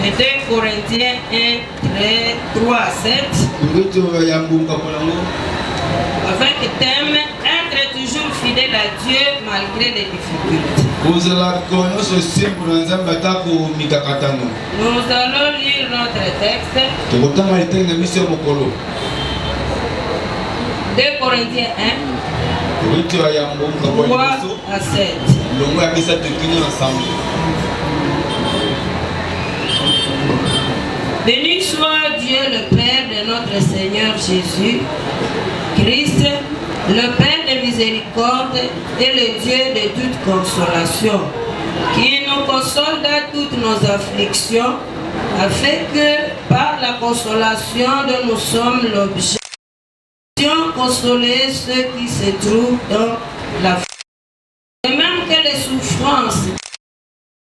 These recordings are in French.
Et 2 Corinthiens 1, 3 à 7. Avec thème être toujours fidèle à Dieu malgré les difficultés. Nous allons lire notre texte. 2 Corinthiens 1, 3 à 7. Béni soit Dieu le Père de notre Seigneur Jésus Christ, le Père de miséricorde et le Dieu de toute consolation, qui nous console dans toutes nos afflictions, afin que par la consolation dont nous sommes l'objet, consoler ceux qui se trouvent dans la foi. Et même que les souffrances,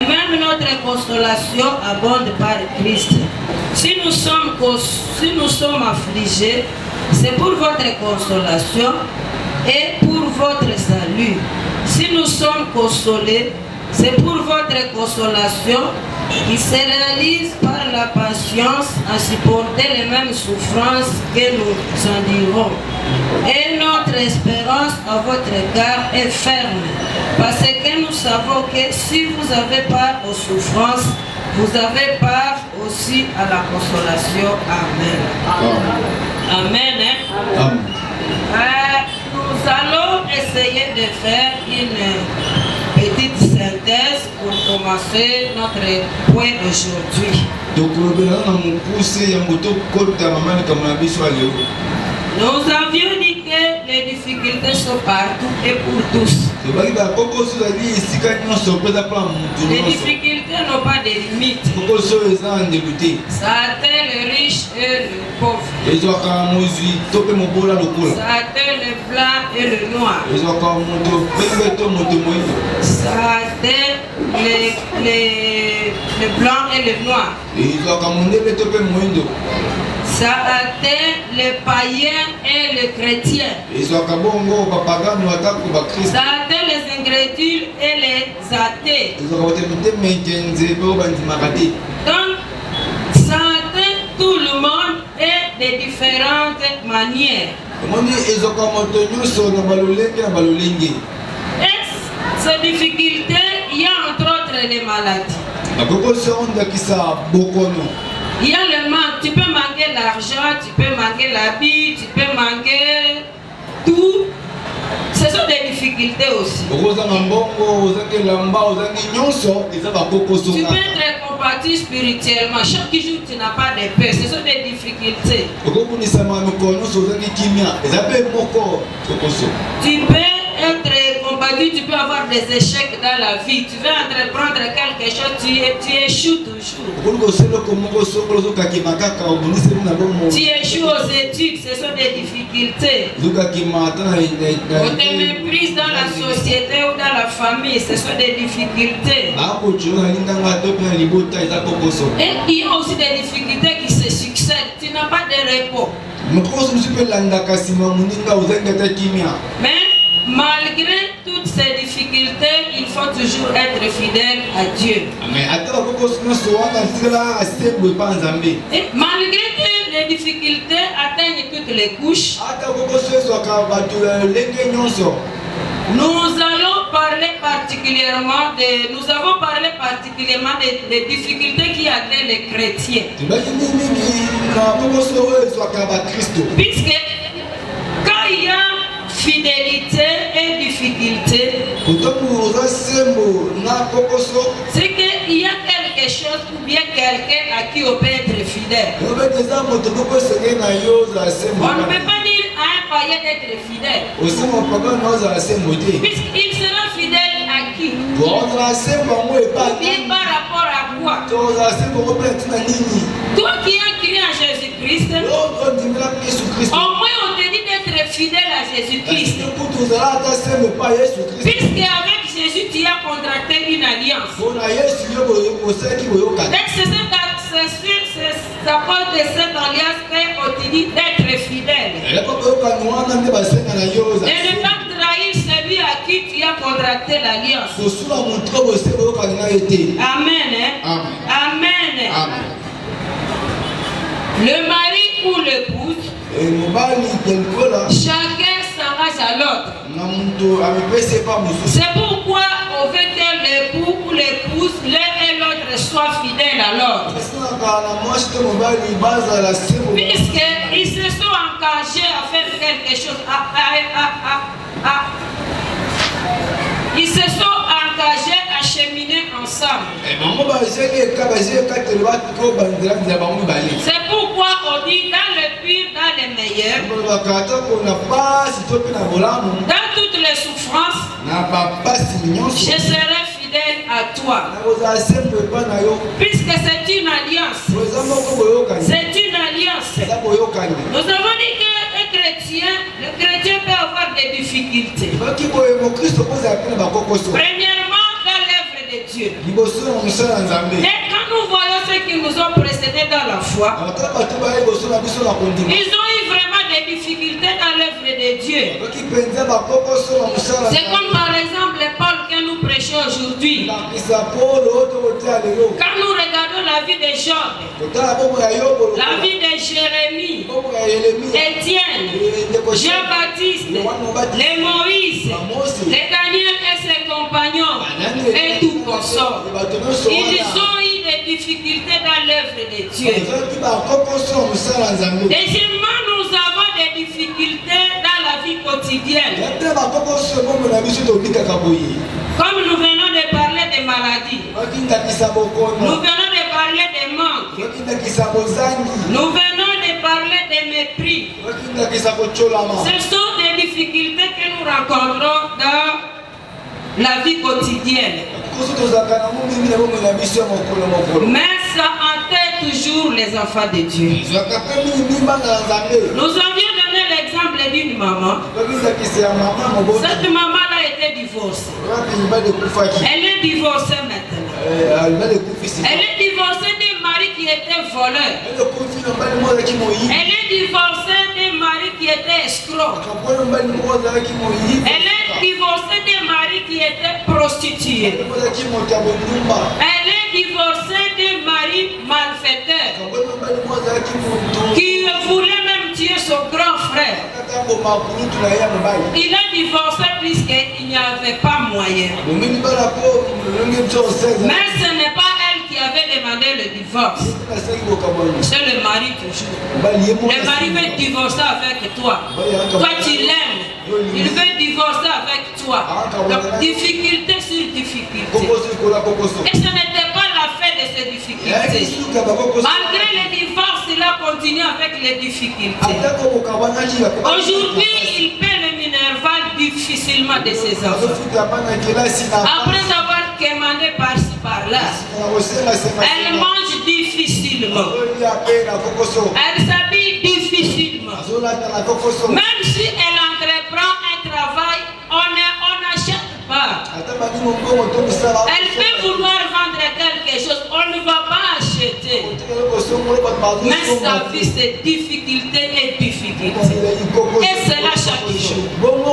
même notre consolation abonde par Christ. Si nous sommes affligés, c'est pour votre consolation et pour votre salut. Si nous sommes consolés, c'est pour votre consolation qui se réalise par la patience à supporter les mêmes souffrances que nous endurons. Et notre espérance à votre égard est ferme, parce que nous savons que si vous avez part aux souffrances, vous avez part aussi à la consolation. Amen. Amen. Amen. Nous allons essayer de faire une petite synthèse pour commencer notre point d'aujourd'hui. Nous avions dit que les difficultés sont partout et pour tous. Les difficultés n'ont pas de limites. Ça atteint le riche et le pauvre. Ça atteint le blanc et le noir. Ça atteint les blancs et les noirs. Ça atteint les païens et les chrétiens. Ça atteint les incrédules et les athées. Donc, ça atteint tout le monde et de différentes manières. Et ces difficultés, il y a entre autres les maladies. Il y a le manque, tu peux manquer l'argent, tu peux manquer l'habit, tu peux manquer tout. Ce sont des difficultés aussi. Tu peux être combattu spirituellement. Chaque jour tu n'as pas de paix. Ce sont des difficultés. Tu peux être combattu, tu peux avoir des échecs dans la vie. Tu veux entreprendre quelque chose, tu échoues toujours. Tu échoues aux études, ce sont des difficultés. On te méprise dans la société ou dans la famille, ce sont des difficultés. Et il y a aussi des difficultés qui se succèdent. Tu n'as pas de repos. Mais malgré toutes ces difficultés, il faut toujours être fidèle à Dieu. Et malgré que les difficultés atteignent toutes les couches, nous avons parlé particulièrement des difficultés qui atteignent les chrétiens. Puisque quand il y a fidélité et difficulté, c'est qu'il y a quelque chose ou bien quelqu'un à qui on peut être fidèle. On ne peut pas dire à un païen d'être fidèle. Puisqu'il sera fidèle à qui? Bien par rapport à quoi? Toi qui as crié à Jésus-Christ, au moins on te dit d'être fidèle à Jésus-Christ. Puisqu'avec Jésus tu as contracté une alliance. C'est à cause de cette alliance qu'on te dit d'être fidèle. Et ne pas trahir celui à qui tu as contracté l'alliance. Amen. Amen. Amen. Amen. Le mari ou l'épouse, chacun s'engage à l'autre. C'est pourquoi on veut que l'époux ou l'épouse, l'un et l'autre soient fidèles à l'autre. Puisqu'ils se sont engagés à faire quelque chose. Ils se sont engagés à cheminer ensemble. C'est pourquoi on dit dans le pire, dans les meilleurs, dans toutes les souffrances, je serai fidèle à toi. Puisque c'est une alliance. C'est une alliance. Nous avons dit que le chrétien peut avoir des difficultés. Premièrement, dans l'œuvre de Dieu. Et quand nous voyons ceux qui nous ont précédés dans la foi, ils ont eu vraiment des difficultés dans l'œuvre de Dieu. C'est comme par exemple Paul que nous prêchons aujourd'hui. Quand nous regardons la vie de Job, la vie de Jérémie, Étienne, Jean-Baptiste, les Moïse, les Daniel et ses compagnons, et tout consort, ils ont eu des difficultés dans l'œuvre de Dieu. Deuxièmement, nous avons des difficultés dans la vie quotidienne. Comme nous venons de parler des maladies, nous venons de parler des manques, nous venons de parler des mépris. Ce sont des difficultés que nous rencontrons dans la vie quotidienne. Mais ça entête toujours les enfants de Dieu. Nous avions donné l'exemple d'une maman. Cette maman-là était divorcée. Elle est divorcée maintenant. Elle est divorcée d'un mari qui était voleur. Elle est divorcée d'un mari qui était escroc. Elle est divorcée d'un mari qui était prostitué. Elle est divorcée d'un mari malfaiteur qui voulait même tuer son grand frère. Il a divorcé puisqu'il n'y avait pas moyen. Mais ce n'est pas elle qui avait demandé le divorce. C'est le mari toujours. Le mari veut divorcer avec toi. Toi tu l'aimes. Il veut divorcer avec toi. Donc difficulté sur difficulté. Et ce n'était pas la fin de ces difficultés. Malgré les divorces, il a continué avec les difficultés. Aujourd'hui, il paie le minerval difficilement de ses enfants. Après avoir quémandé par-ci par-là, elle mange difficilement. Elle s'habille difficilement. Même si elle entreprend un travail, on n'achète pas. Elle peut vouloir vendre quelque chose, on ne va pas acheter. Mais sa vie, c'est difficulté et difficulté. Et c'est là chaque jour.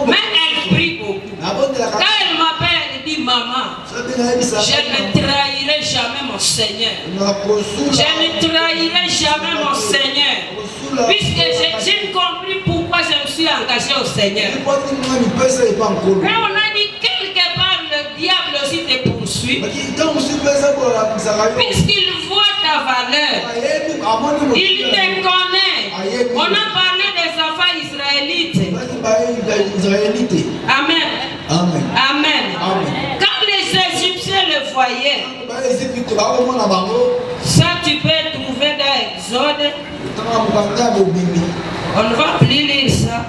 Mais elle prie beaucoup. Quand elle m'appelle, elle dit maman, je ne trahirai jamais mon Seigneur. Je ne trahirai jamais mon Seigneur. Puisque j'ai compris pourquoi je me suis engagé au Seigneur. Mais on a dit quelque part le diable aussi te poursuit. Puisqu'il voit ta valeur. Il te connaît. On a parlé des enfants israélites. Amen. Amen. Amen. Quand les Égyptiens le voyaient, ça tu peux trouver dans Exode. On ne va plus lire ça.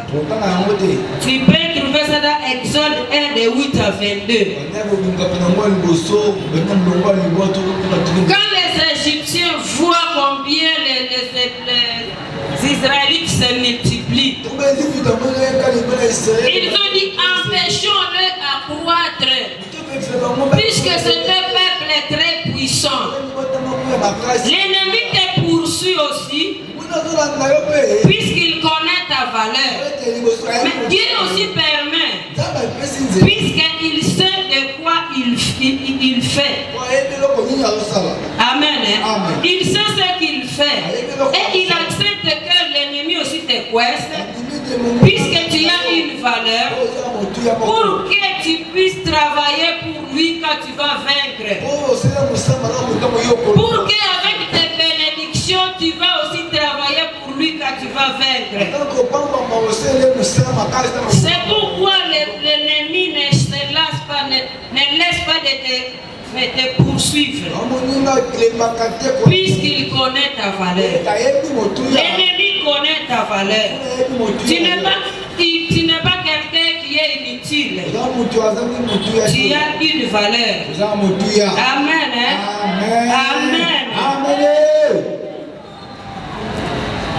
Tu peux trouver ça dans Exode 1 de 8 à 22. Quand les Égyptiens voient combien les Israélites se multiplient, ils ont dit empêchons-le à croître. Puisque c'est un peuple très puissant. L'ennemi te poursuit aussi. Puisqu'il connaît ta valeur. Mais Dieu aussi permet puisqu'il sait de quoi il fait. Amen. Il sait ce qu'il fait. Et il accepte que l'ennemi aussi te coince, puisque tu as une valeur, pour que tu puisses travailler pour lui quand tu vas vaincre. Pour qu'avec tes bénédictions, tu vas aussi travailler pour lui quand tu vas vaincre. C'est pourquoi l'ennemi ne laisse pas de te poursuivre, puisqu'il connaît ta valeur. L'ennemi connaît ta valeur. Tu n'es pas quelqu'un qui est inutile. Tu as une valeur. Amen. Amen.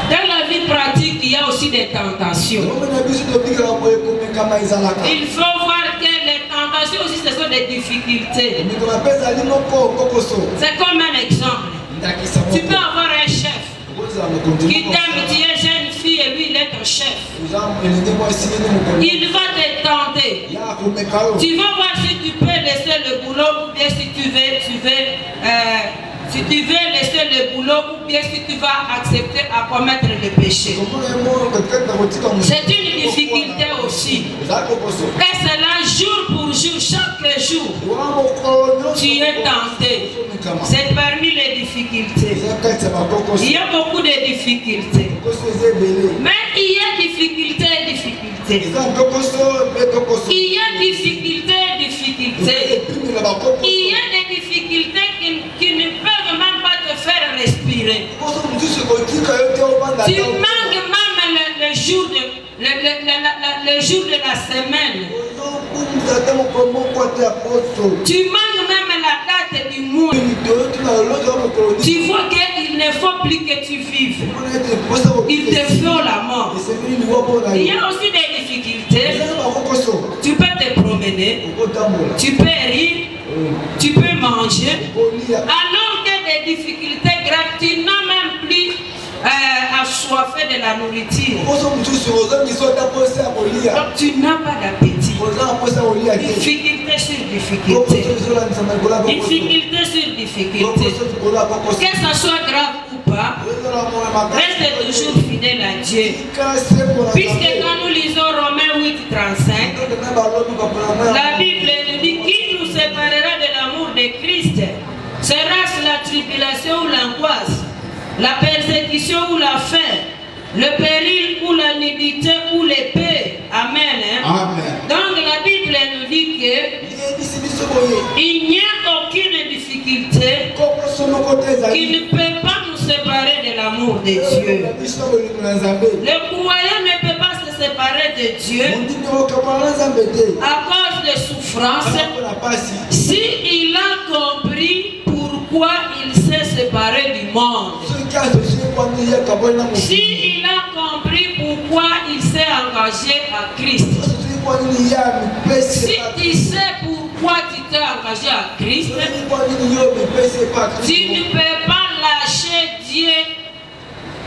Dans la vie pratique, il y a aussi des tentations. Il faut voir que les tentations aussi, ce sont des difficultés. C'est comme un exemple. Tu peux avoir un chef qui t'aime, tu es jeune fille et lui il est ton chef. Il va te tenter. Tu vas voir si tu peux laisser le boulot ou bien si tu veux laisser le boulot ou bien si tu vas accepter à commettre le péché. C'est une difficulté aussi. Et c'est là jour pour jour, chaque jour, tu es tenté. C'est parmi les difficultés. Il y a beaucoup de difficultés. Mais il y a difficulté. Il y a difficulté. Il y a des difficultés qui ne peuvent même pas te faire respirer. Tu manques même le jour de la semaine. Tu manques même la date du mois. Tu vois qu'il ne faut plus que tu vives. Il te faut la mort. Il y a aussi des difficultés. Tu peux te promener. Tu peux rire. Tu peux manger. Alors que des difficultés graves, tu n'as même plus assoiffé de la nourriture. Donc tu n'as pas d'appétit. Difficulté sur difficulté. Difficulté sur difficulté. Que ça soit grave ou pas, reste toujours fidèle à Dieu. Puisque quand nous lisons Romains 8:35, la Bible nous dit qui nous séparera de l'amour de Christ? Sera-ce la tribulation ou l'angoisse, la persécution ou la faim, le péril ou la nudité ou l'épée? Amen. Donc la Bible nous dit que il n'y a aucune difficulté qui ne peut pas nous séparer de l'amour de Dieu. Le croyant ne peut pas se séparer de Dieu à cause de souffrances s'il a compris pourquoi il s'est séparé du monde. S'il a compris pourquoi il s'est engagé à Christ. Si tu sais pourquoi tu t'es engagé à Christ, tu ne peux pas lâcher Dieu,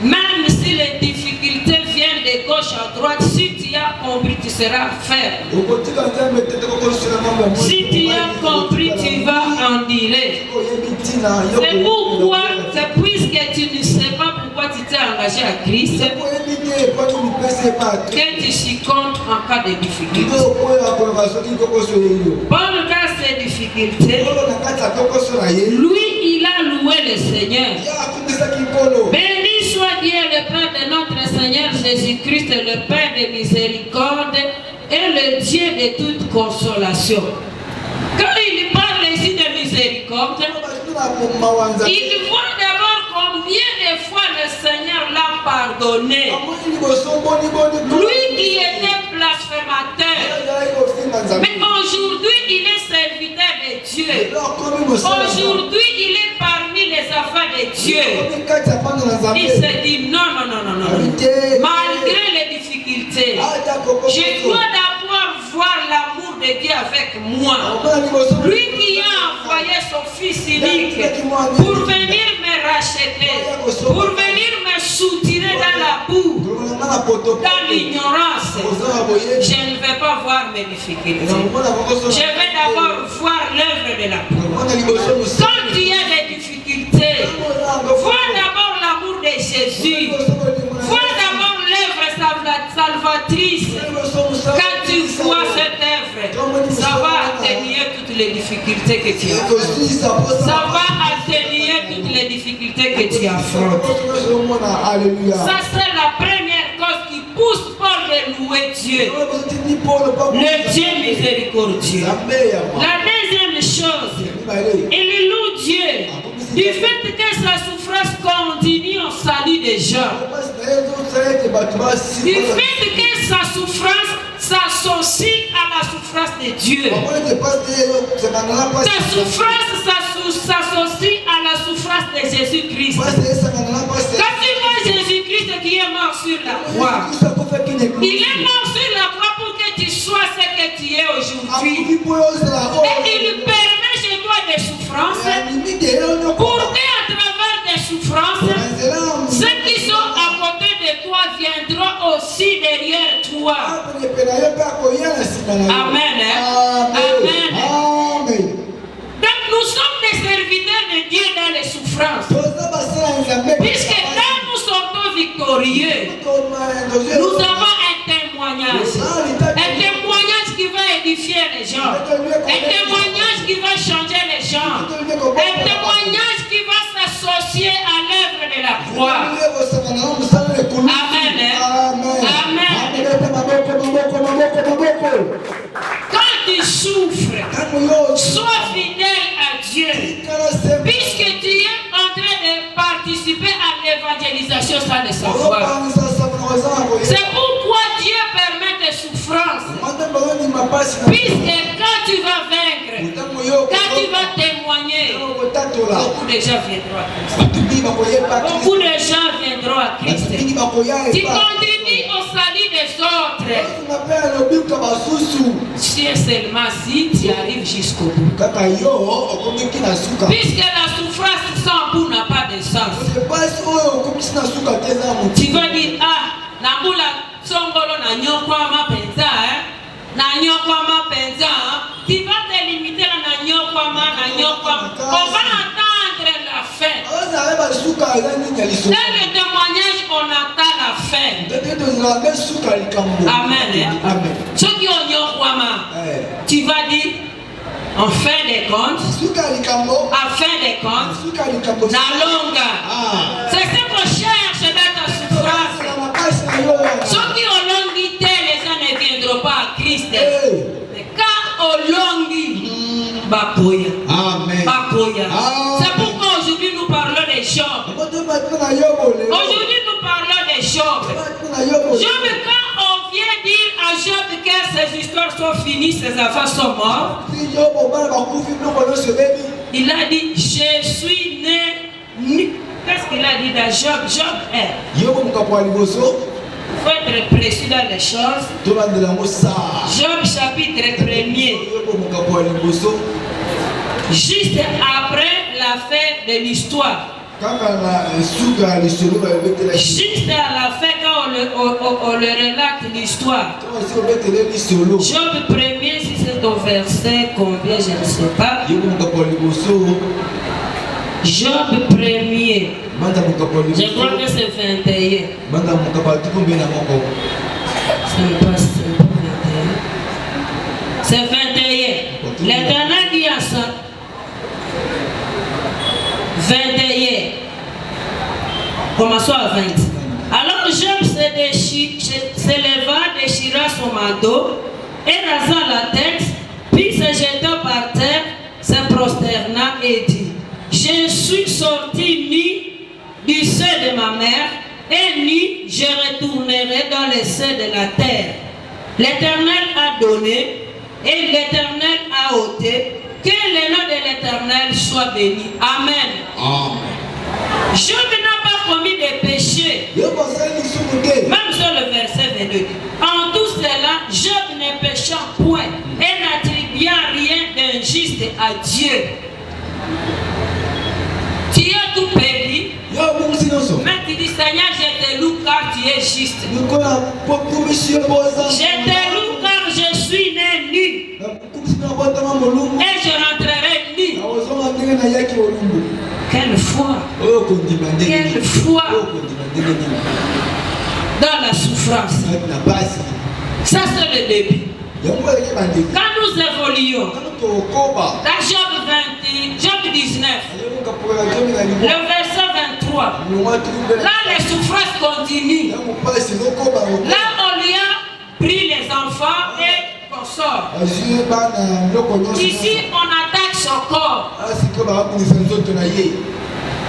même si les difficultés viennent de gauche à droite. Si tu as compris, tu seras ferme. Si tu as compris, tu vas endurer. C'est pourquoi, puisque tu ne sais pas pourquoi tu t'es engagé à Christ, que tu succombes en cas de difficulté. Paul, dans ses difficultés, lui, il a loué le Seigneur. Béni soit Dieu, le Père de notre Seigneur Jésus-Christ, le Père de miséricorde et le Dieu de toute consolation. Quand il parle ici de miséricorde, il voit d'abord combien de fois le Seigneur l'a pardonné. Lui qui était blasphémateur. Mais aujourd'hui, il est serviteur de Dieu. Aujourd'hui, il est parmi les enfants de Dieu. Il se dit non. Malgré les difficultés, je dois d'abord voir l'amour de Dieu avec moi. Lui qui a envoyé son Fils unique pour venir me racheter, pour venir me soutirer dans la boue, dans l'ignorance, je ne vais pas voir mes difficultés. Je vais d'abord voir l'œuvre de la croix. Quand il y a des difficultés, vois d'abord l'amour de Jésus. Vois d'abord l'œuvre salvatrice. Quand tu vois cette œuvre, ça va atténuer toutes les difficultés que tu as. Ça va atténuer toutes les difficultés que tu affrontes. Ça, c'est la première cause qui pousse Paul de louer Dieu. Le Dieu miséricordieux. La deuxième chose, il loue Dieu du fait que sa souffrance continue au salut des gens. Du fait que sa souffrance s'associe à la souffrance de Dieu. Sa souffrance s'associe à la souffrance de Jésus-Christ. Quand tu vois Jésus-Christ qui est mort sur la croix, il est mort sur la croix pour que tu sois ce que tu es aujourd'hui. Et il permet chez toi des souffrances pour qu'à travers des souffrances, ceux qui sont à côté de toi viendront aussi derrière toi. Amen. Amen. Donc nous sommes des serviteurs de Dieu dans les souffrances. Puisque quand nous sortons victorieux, nous avons un témoignage. Un témoignage qui va édifier les gens. Un témoignage qui va changer les gens. Un témoignage qui va s'associer à l'œuvre de la croix. Amen. Amen. Quand tu souffres, sois fidèle à Dieu. Puisque tu es en train de participer à l'évangélisation sans le savoir. C'est pourquoi Dieu permet des souffrances. Puisque quand tu vas vaincre, quand tu vas témoigner, beaucoup de gens viendront à Christ. Beaucoup de gens viendront à Christ. Tu contribues au salut des autres. Si seulement si tu arrives jusqu'au bout. Puisque la souffrance sans bout n'a pas de sens. Tu vas dire, ah, Nabula Songolo na nyokwama penza, na nyokwama penza. Tu vas te limiter à na nyokwama. On va attendre la fin. Dans le témoignage, on attend la fin. Amen. Ce qui est nyokwama, tu vas dire. En fin de compte, la longue. C'est ce qu'on cherche dans ta souffrance. Ceux qui ont longuité, les gens ne viendront pas à Christ. Mais quand on longuit, Bakoya. C'est pourquoi aujourd'hui nous parlons des Job. Aujourd'hui nous parlons des Job. Job, quand on vient dire à Job que ses histoires sont finies, ses enfants sont morts, il a dit, je suis né. Qu'est-ce qu'il a dit dans Job? Job est. Il faut être précis dans les choses. Job chapitre 1er. Juste après la fin de l'histoire. Juste à la fin, quand on le relate l'histoire. Job 1er, si c'est au verset combien, je ne sais pas. Job 1er. Je crois que c'est 21. C'est 21. L'Éternel dit à ça. 21. Commençons à 20. Alors Job se leva, déchira son manteau et rasa la tête, puis se jeta par terre, se prosterna et dit, je suis sorti nu du sein de ma mère, et nu je retournerai dans le sein de la terre. L'Éternel a donné, et l'Éternel a ôté. Que le nom de l'Éternel soit béni. Amen. Job n'a pas commis de péché. Même sur le verset 22. En tout cela, Job ne pécha point et n'attribua rien d'injuste à Dieu. Tu as tout perdu. Mais tu dis, Seigneur, je te loue car tu es juste. J'étais lourd car je suis né nu. Et je rentrerai nu. Quelle foi. Quelle foi. Dans la souffrance. Ça c'est le début. Quand nous évoluons, dans Job 19, le verset 23, là les souffrances continuent. Là on lui a pris les enfants et qu'on sort. Ici on attaque son corps.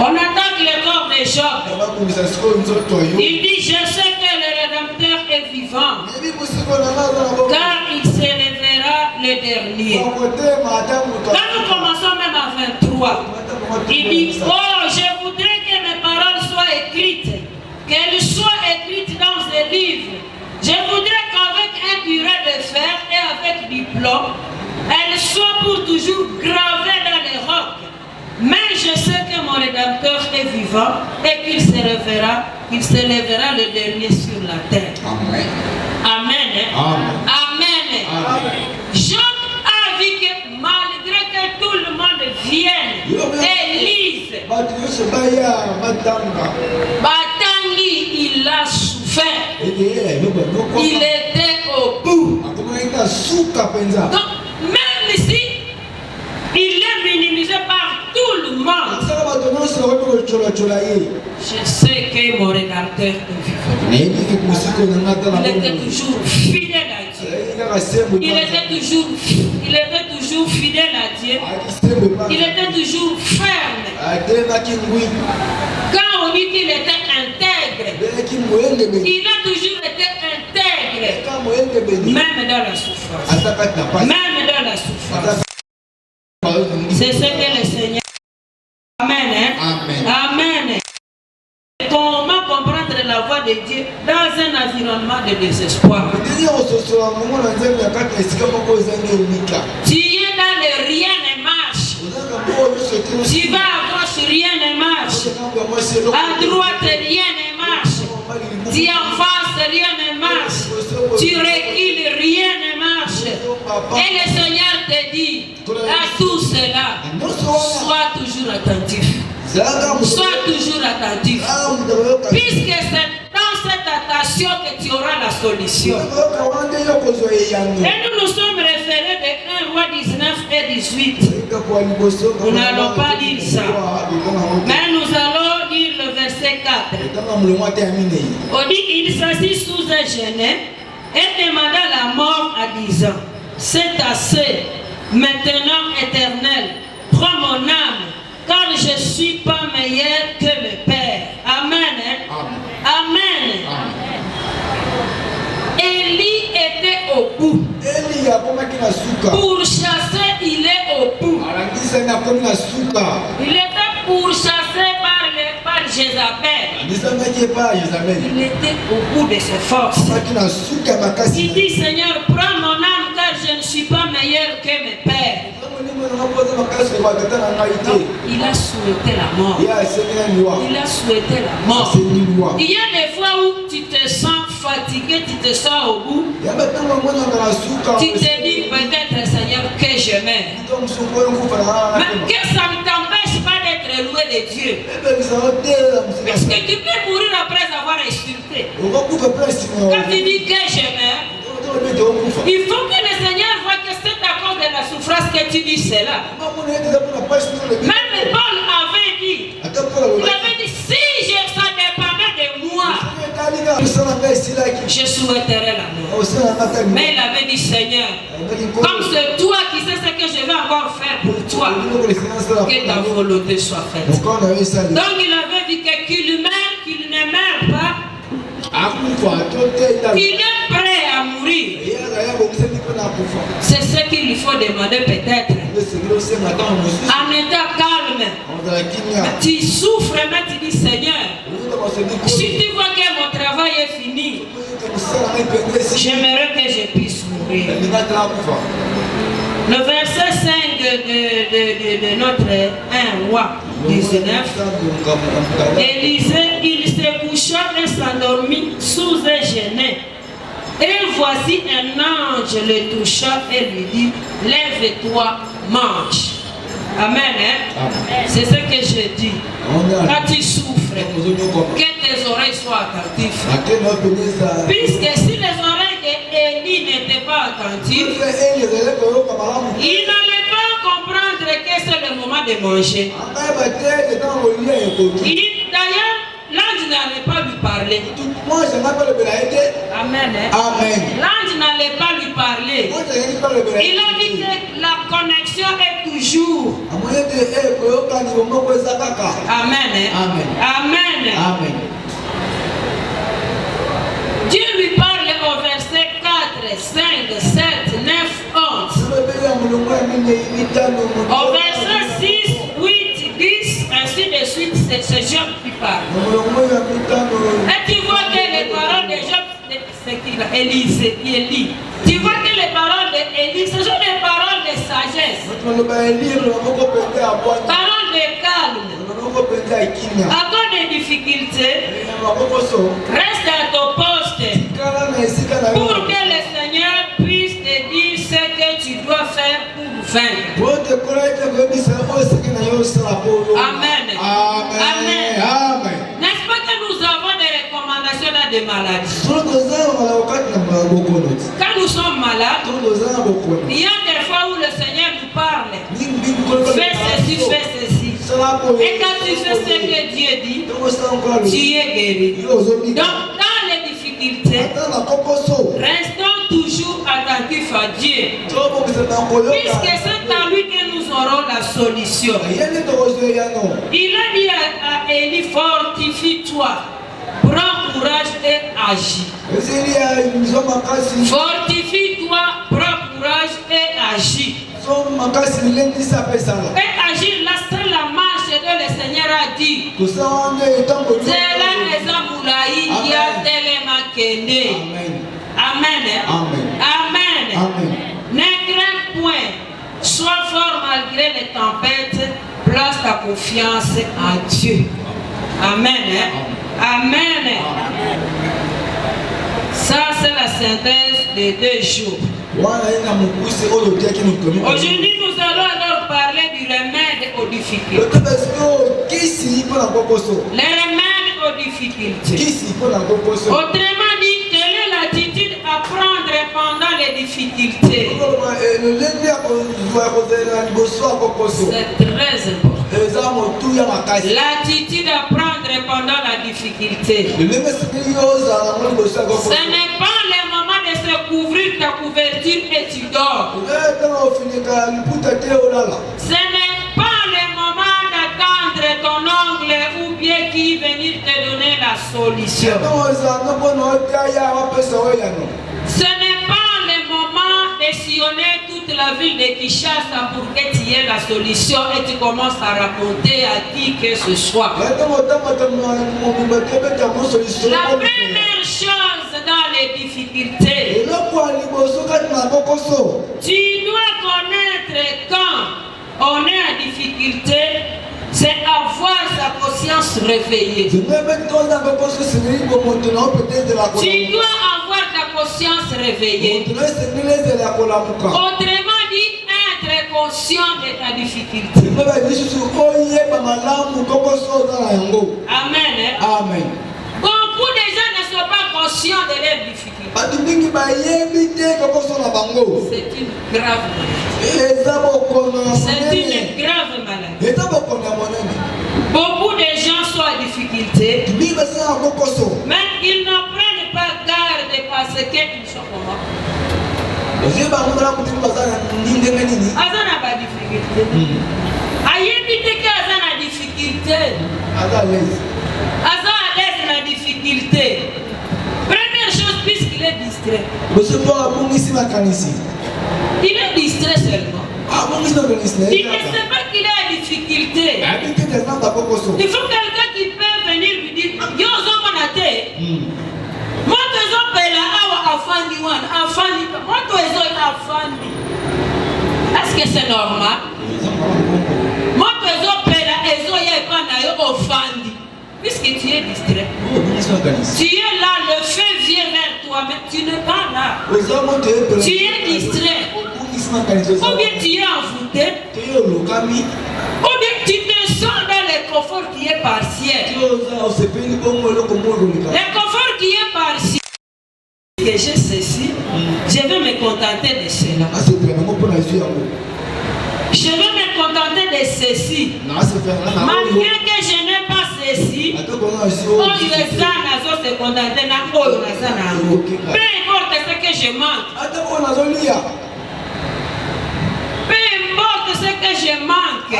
On attaque le corps de Job. Il dit, je sais que le Rédempteur est vivant, car il s'élèvera le dernier. Quand nous commençons même à 23, il dit, oh, je voudrais que mes paroles soient écrites, qu'elles soient écrites dans ce livre. Je voudrais qu'avec un buret de fer et avec du plomb, elles soient pour toujours gravées dans les rocs. Mais je sais que mon Rédempteur est vivant et qu'il s'élèvera le dernier sur la terre. Amen. Amen. Amen. Amen. Amen. Job a vu que malgré que tout le monde vienne et lise, Batangi, il a souffert. Il était au bout. Donc, même si il est minimisé par tout le monde, je sais que mon Rédempteur est vivant. Il était toujours fidèle à Dieu. Il était toujours fidèle à Dieu. Il était toujours ferme. Quand on dit qu'il était intègre, il a toujours été intègre. Même dans la souffrance. Même dans la souffrance. C'est ce que le Seigneur. Amen. Hein? Amen. Amen. Comment comprendre la voix de Dieu dans un environnement de désespoir? Tu es dans le rien ne marche. Tu vas à gauche, rien ne marche. À droite, rien ne marche. Tu en face, rien ne marche. Tu recules, rien ne marche. Et le Seigneur te dit à tout cela, sois toujours attentif. Sois toujours attentif. Puisque c'est dans cette attention que tu auras la solution. Et nous nous sommes référés de 1 Roi 19 et 18. Nous n'allons pas lire ça. Mais nous allons lire le verset 4. On dit, il s'assit sous un genêt et demanda la mort à 10 ans. C'est assez. Maintenant, Éternel, prends mon âme, car je ne suis pas meilleur que le Père. Amen. Hein? Amen. Amen. Élie était au bout. Pour chasser, il est au bout. Il était pourchassé par Jézabel. Il était au bout de ses forces. Il dit, Seigneur, prends mon âme, car je ne suis pas meilleur que mes pères. Donc, il a souhaité la mort. Il a souhaité la mort. Il y a des fois où tu te sens fatigué, tu te sens au bout. Tu te dis peut-être, Seigneur, que je meurs. Mais que ça ne t'empêche pas d'être loué de Dieu. Parce que tu peux mourir après avoir insulté. Quand tu dis que je meurs, il faut que le Seigneur voit que c'est à cause de la souffrance que tu dis cela. Même Paul avait dit, si ça dépendait de moi, je souhaiterais la mort. Mais il avait dit, Seigneur, comme c'est toi qui sais ce que je vais encore faire pour toi, que ta volonté soit faite. Donc il avait dit qu'il meurt, qu'il ne meurt pas. Il est prêt à mourir. C'est ce qu'il lui faut demander peut-être. En état calme. Tu souffres, mais tu dis, Seigneur, si tu vois que mon travail est fini, j'aimerais que je puisse mourir. Le verset 5 de notre 1 Roi 19. Élisée, il s'est couché toucha et s'endormit sous un genet. Et voici un ange le toucha et lui dit, lève-toi, mange. Amen. Hein? C'est ce que je dis. Quand tu souffres, que tes oreilles soient attentives. Puisque si les oreilles d'Élie n'étaient pas attentives, il n'allait pas comprendre que c'est le moment de manger. D'ailleurs, l'ange n'allait pas lui parler. Amen. Hein? Amen. L'ange n'allait pas lui parler. Il a dit que la connexion est toujours. Amen. Hein? Amen. Amen. Amen. Dieu lui parle au verset 4, 5, 7, 9, 11. Au verset 6, 8, 10, ainsi de suite, c'est ce Job qui parle. Et tu vois que les paroles de Job, c'est qu'il a Élie. Tu vois que les paroles d'Élie, ce sont des paroles de sagesse. Paroles de calme. À cause des difficultés, reste à ton poste pour que le Seigneur puisse te dire ce que tu dois faire pour vaincre. Amen. Amen. Amen. N'est-ce pas que nous avons des recommandations dans des maladies? Quand nous sommes malades, il y a des fois où le Seigneur nous parle. Fais ceci, fais ceci. Et quand tu fais ce que Dieu dit, tu es guéri. Donc, dans les difficultés, restons toujours attentifs à Dieu. Puisque c'est à lui que nous aurons la solution. Il a dit à Élie, fortifie-toi, prends courage et agis. Fortifie-toi, prends courage et agis. Et agir là, c'est la marche que le Seigneur a dit. C'est là les amoulaïs qui a tellement qu'aidé. Amen. Amen. Amen. Ne crains point. Sois fort malgré les tempêtes. Place ta confiance en Dieu. Amen. Amen. Ça, c'est la synthèse des 2 jours. Aujourd'hui, nous allons alors parler du remède aux difficultés. Les remèdes aux difficultés. Autrement dit, quelle est l'attitude à prendre pendant les difficultés? C'est très important. L'attitude à prendre pendant la difficulté. Ce n'est pas le moment de se couvrir ta couverture et tu dors. Ce n'est pas le moment d'attendre ton ongle ou bien qui venir te donner la solution. Ce n'est pas le moment de sillonner toute la ville de Kinshasa pour que tu aies la solution et tu commences à raconter à qui que ce soit. La première chose dans les difficultés, tu dois connaître quand on est en difficulté, c'est avoir sa conscience réveillée. Tu dois avoir ta conscience réveillée. Autrement dit, être conscient de ta difficulté. Amen. Amen. Beaucoup de gens ne sont pas conscients de leurs difficultés. C'est une grave maladie. C'est une grave maladie. Beaucoup de gens sont en difficulté, mais ils ne prennent pas garde parce qu'ils sont comment? Azan n'a pas de difficulté. Ayébite qu'Azan a difficulté. Azan a l'aise la difficulté. Première chose, puisqu'il est distrait. Il est distrait seulement. Il ne sait pas qu'il est en difficulté. Il faut quelqu'un qui peut venir lui dire Yo Zomanate. Moto Pela Awa Afandi One. Afandi. Moto Ezo Afandi. Est-ce que c'est normal? Moto Ezo Pela Ezo Yepana Yo Afandi. Puisque tu es distrait. Tu es là, le feu vient vers toi, mais tu n'es pas là. Tu es distrait. Ou bien tu es envoûté. Ou bien tu te sens dans le confort qui est partiel. Le confort qui est partiel. Que j'ai ceci, je vais me contenter de cela. Je vais me contenter de ceci. Malgré que je n'ai pas ceci, se contenter peu importe ce que je manque. Peu importe ce que je manque.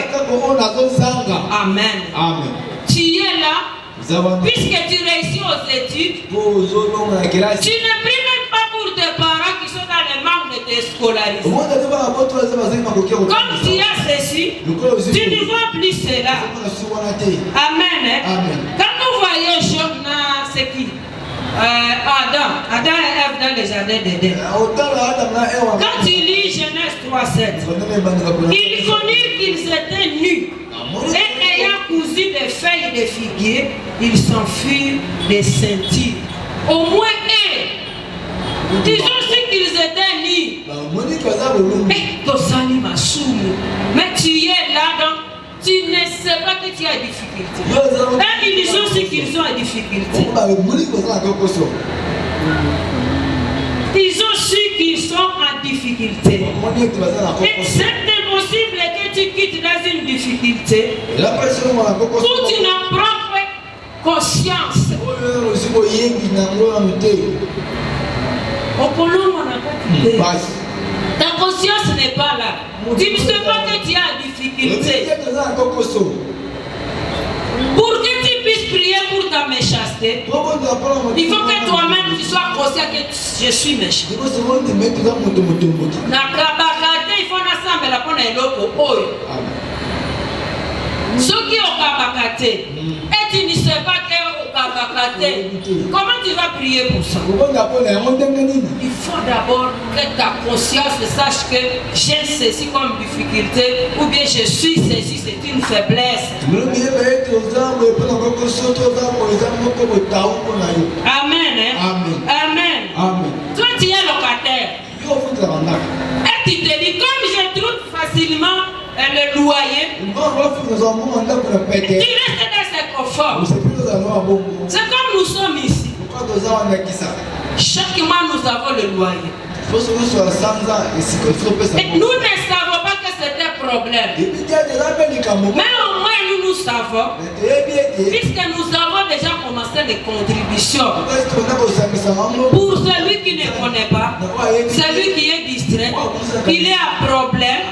Amen. Amen. Tu es là. Puisque tu réussis aux études, tu ne pries même pas pour tes parents qui sont dans le manque de te scolariser. Comme tu as ceci, tu ne vois plus cela. Amen. Quand nous voyons Job, c'est qui? Adam et Ève dans le jardin d'Éden. Quand tu lis Genèse 3:7, ils connurent qu'ils étaient nus. Et ayant cousu des feuilles de figuier, ils s'enfuirent des ceintures. Au moins disons aussi qu'ils étaient nus. Mais tu es là, donc tu ne sais pas que tu as des difficultés. Et ils disent aussi qu'ils ont des difficultés. Ils ont su qu'ils sont en difficulté. Et c'est impossible que tu quittes dans une difficulté où tu n'as propre conscience. Ta conscience n'est pas là. Tu ne sais pas que tu as une difficulté. Pour que tu puisses prier pour ta méchanceté, il faut que toi-même tu sois conscient que je suis méchant. Il faut ceux qui ont kabakate, et tu ne sais pas que kabakate, comment tu vas prier pour ça? Il faut d'abord que ta conscience sache que j'ai ceci comme difficulté, ou bien je suis ceci, c'est une faiblesse. Amen. Amen. Toi tu es locataire. Et tu te dis, comme je trouve facilement le loyer, tu restes dans ce confort. C'est comme nous sommes ici. Chaque mois nous avons le loyer. Et nous ne savons pas que c'est un problème. Mais au moins nous savons, puisque nous avons déjà commencé les contributions. Pour celui qui ne connaît pas, celui qui est distrait, il est à problème,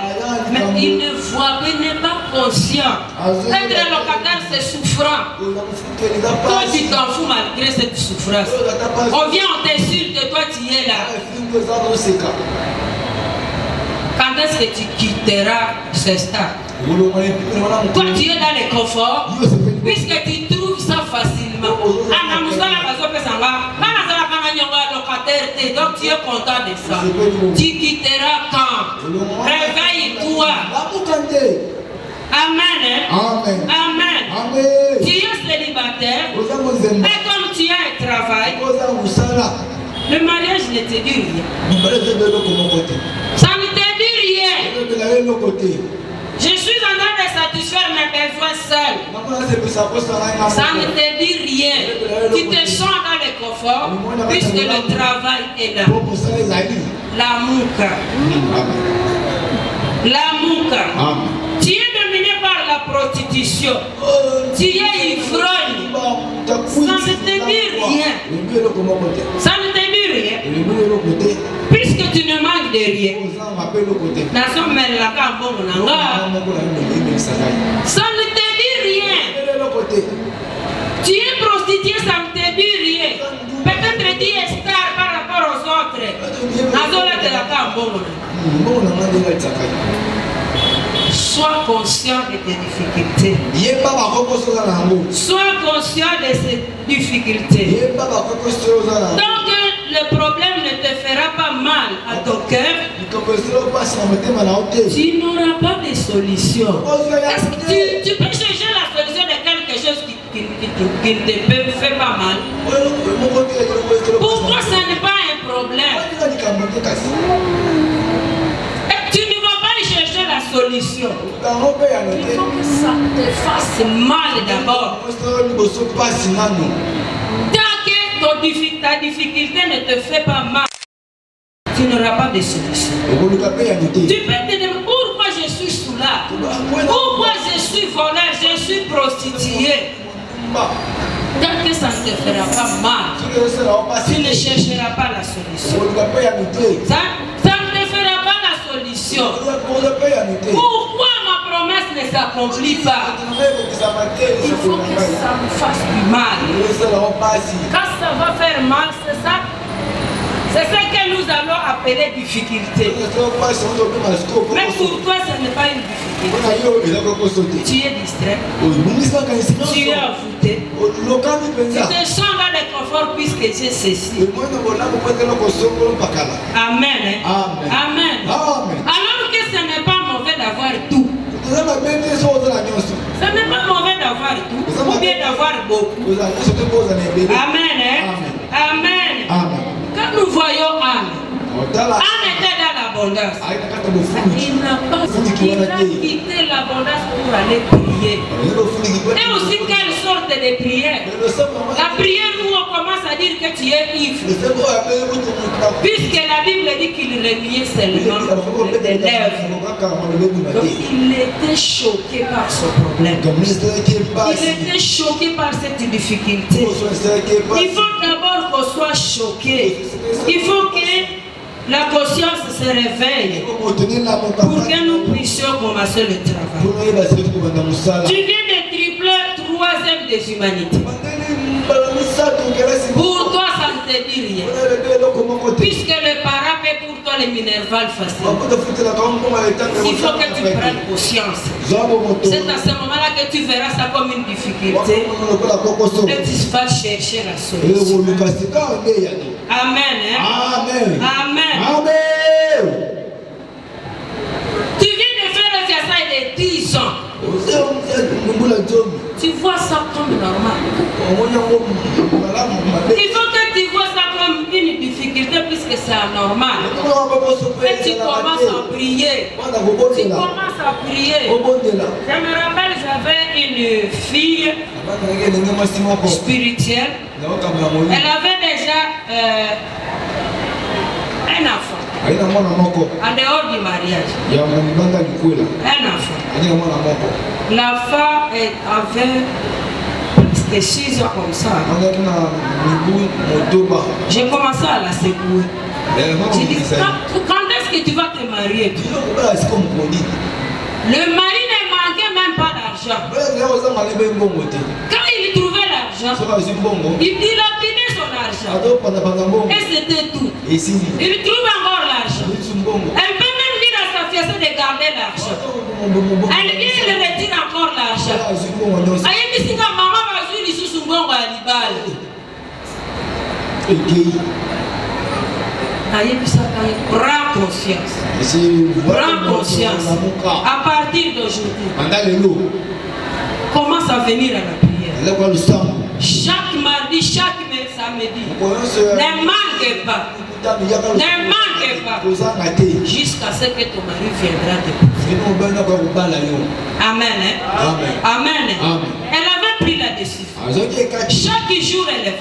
mais il ne voit, il n'est pas conscient. Être locataire, c'est souffrant. Toi, tu t'en fous malgré cette souffrance. On vient, on t'insulte, toi tu es là. Quand est-ce que tu quitteras ce stade? Toi tu es dans le confort, puisque tu trouves ça facilement. Donc tu es content de ça. Tu quitteras quand? Réveille-toi. Amen. Amen. Tu es célibataire, mais comme tu as un travail, le mariage ne te dit rien. Ça ne te dit rien. Je suis en train de satisfaire mes besoins seuls. Ça ne te dit rien. Tu te sens dans le confort puisque le travail est là. La mouka. Tu es dominé par la prostitution. Tu es ivrogne. Ça ne te dit rien. Ça ne te dit rien. Puisque tu ne manques de rien. Ça ne te dit rien. Tu es prostitué, ça ne te dit rien. Peut-être tu es star par rapport aux autres. Sois conscient de tes difficultés. Sois conscient de ces difficultés. Donc le problème ne te fera pas mal à ton cœur. Tu n'auras pas de solution. Tu peux chercher la solution de quelque chose qui qui ne te fait pas mal. Pourquoi ça n'est pas un problème? Et tu ne vas pas y chercher la solution. Il faut que ça te fasse mal d'abord. Tant que ta difficulté ne te fait pas mal, tu n'auras pas de solution. Tu peux te demander pourquoi je suis sous là, pourquoi je suis voleur, je suis prostituée. Tant que ça ne te fera pas mal, tu ne chercheras pas la solution. Ça ne te fera pas la solution. Pourquoi ma promesse ne s'accomplit pas? Il faut que ça me fasse du mal. Quand ça va faire mal, c'est ça. C'est ce que nous allons appeler difficulté. Mais pour toi, ce n'est pas une difficulté. Tu es distrait. Tu es envoûté. Tu te sens dans le confort puisque j'ai ceci. Amen. Amen. Alors que ce n'est pas mauvais d'avoir tout. Ce n'est pas mauvais d'avoir tout. Ou bien d'avoir beaucoup. Amen. Amen. Quand nous voyons Anne, Anne était dans l'abondance. Il a quitté l'abondance pour aller prier. Et aussi quelle sorte de prière? La prière où on commence à dire que tu es ivre. Puisque la Bible dit qu'il remuait seulement des lèvres. Donc il était choqué par ce problème. Il était choqué par cette difficulté. Il faut d'abord qu'on soit choqué. Il faut que la conscience se réveille pour que nous puissions commencer le travail. Tu viens de tripler 3e des humanités. Pour toi, ça ne te dit rien. Puisque le para fait pour toi les minervales faciles. Il faut que tu prennes conscience. C'est à ce moment-là que tu verras ça comme une difficulté. Et tu vas chercher la solution. Amen. Amen. Amen. Tu viens de faire le fiassailles de 10 ans. Tu vois ça comme normal. Il faut que tu vois ça comme une difficulté puisque c'est anormal. Et tu commences à prier. Tu commences à prier. Je me rappelle, j'avais une fille spirituelle. Elle avait déjà un enfant. En dehors du mariage. Un enfant. L'enfant avait presque 6 ans comme ça. J'ai commencé à la secouer. J'ai dit, quand est-ce que tu vas te marier? Le mari ne manquait même pas d'argent. Quand il trouvait l'argent, il dilapidait son argent. Et c'était tout. Il trouve encore l'argent. Elle peut même dire à sa fiancée de garder l'argent. Elle vient et le retire encore l'argent. Elle dit que maman va jouer ici sous mon balibal. Prends conscience. Prends conscience. À partir d'aujourd'hui, commence à venir à la prière. Chaque mardi, chaque samedi. Ne manque pas. Ne manque pas. Jusqu'à ce que ton mari viendra te poser. Amen. Amen. Elle avait pris la décision. Chaque jour elle est.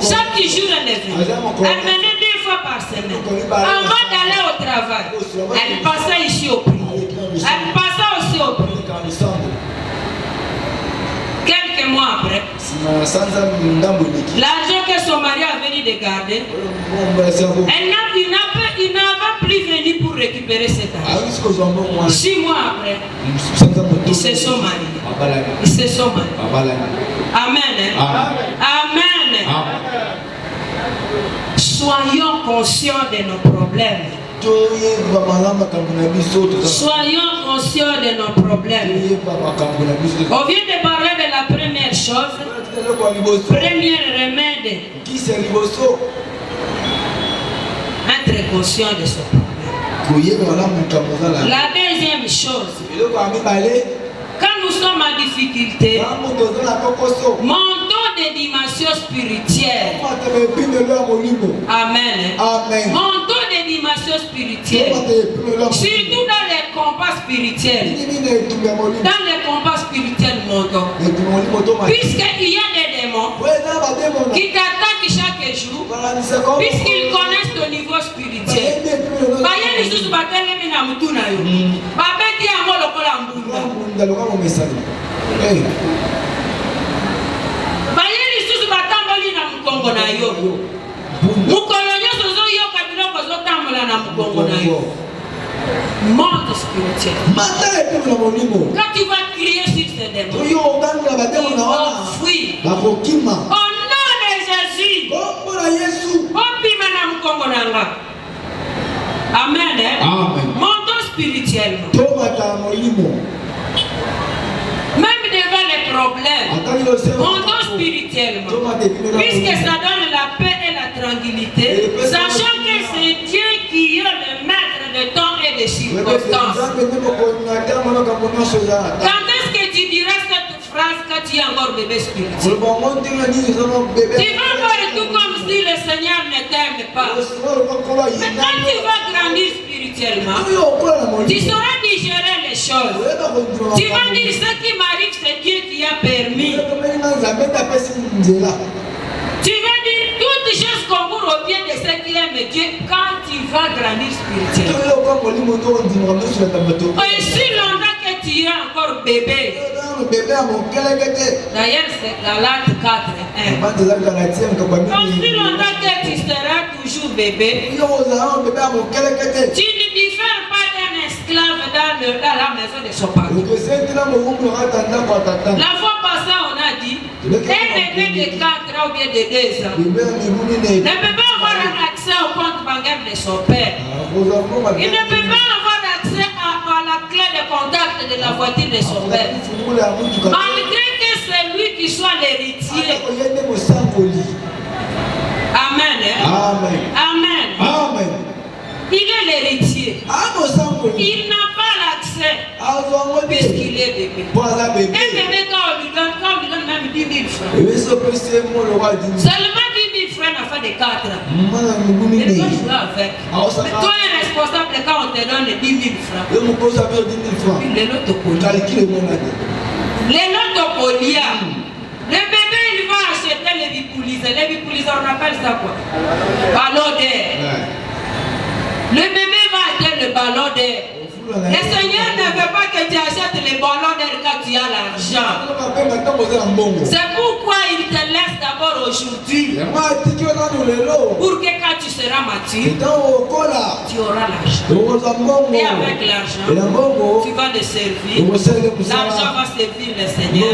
Chaque jour elle est. Elle venait 2 fois par semaine. Avant d'aller au travail, elle passait ici au prix. Elle passait aussi au prix. Quelques mois après, l'argent que son mari avait dit de garder, il n'avait plus venu pour récupérer cet argent. 6 mois après, ils se sont mariés. Ils se sont mariés. Amen. Amen. Soyons conscients de nos problèmes. Soyons conscients de nos problèmes. On vient de parler de la première chose. Premier remède. Être conscient de ce problème. La deuxième chose. Quand nous sommes en difficulté, montons des dimensions spirituelles. Amen. Amen. Montons des dimensions spirituelles. Surtout dans les combats spirituels. Dans les combats spirituels, montons. Puisqu'il y a des démons qui t'attaquent chaque jour, puisqu'ils connaissent ton niveau spirituel. Monde spirituel. Quand tu vas crier sur ces démons, ils vont fuir. Au nom de Jésus. Amen. Montons spirituellement. Même devant les problèmes, montons spirituellement. Puisque ça donne la paix et la tranquillité, sachant que c'est Dieu qui est le maître de temps et des circonstances. Quand est-ce que tu diras cette phrase quand tu es encore bébé spirituel? Tu vas voir tout comme si le Seigneur ne t'aime pas. Mais quand tu vas grandir spirituellement, tu sauras digérer les choses. Tu vas dire ce qui m'arrive, c'est Dieu qui a permis. Tu vas dire toutes choses concourent au bien de ceux qui aiment Dieu quand tu vas grandir spirituellement. Aussi longtemps que tu es encore bébé. D'ailleurs, c'est Galates 4:1. Aussi longtemps que tu seras toujours bébé, tu ne diffères pas d'un esclave dans la maison de son père. La fois passée, on a dit un bébé de 4 ans ou bien de 2 ans ne peut pas avoir accès au compte bancaire de son père. Il ne peut pas avoir accès à la clé de contact de la voiture de son père. Malgré que c'est lui qui soit l'héritier. Amen. Amen. Amen. Amen. Il est l'héritier. Il n'a pas l'accès puisqu'il est bébé. Un bébé, quand on lui donne même 10 000 francs. Seulement 10 000 francs à fin de 4 ans. Et toi, je vais avec. Mais toi, un responsable, quand on te donne 10 000 francs, il est l'autopolia. Le bébé, il va acheter les bipoulisés. Les bipoulisés, on appelle ça quoi? Ballon d'air. Le bébé va acheter le ballon d'air. Le Seigneur ne veut pas que tu achètes les ballons d'air quand tu as l'argent. C'est pourquoi il te laisse d'abord aujourd'hui. Pour que quand tu seras mature, tu auras l'argent. Et avec l'argent, tu vas le servir. L'argent va servir le Seigneur.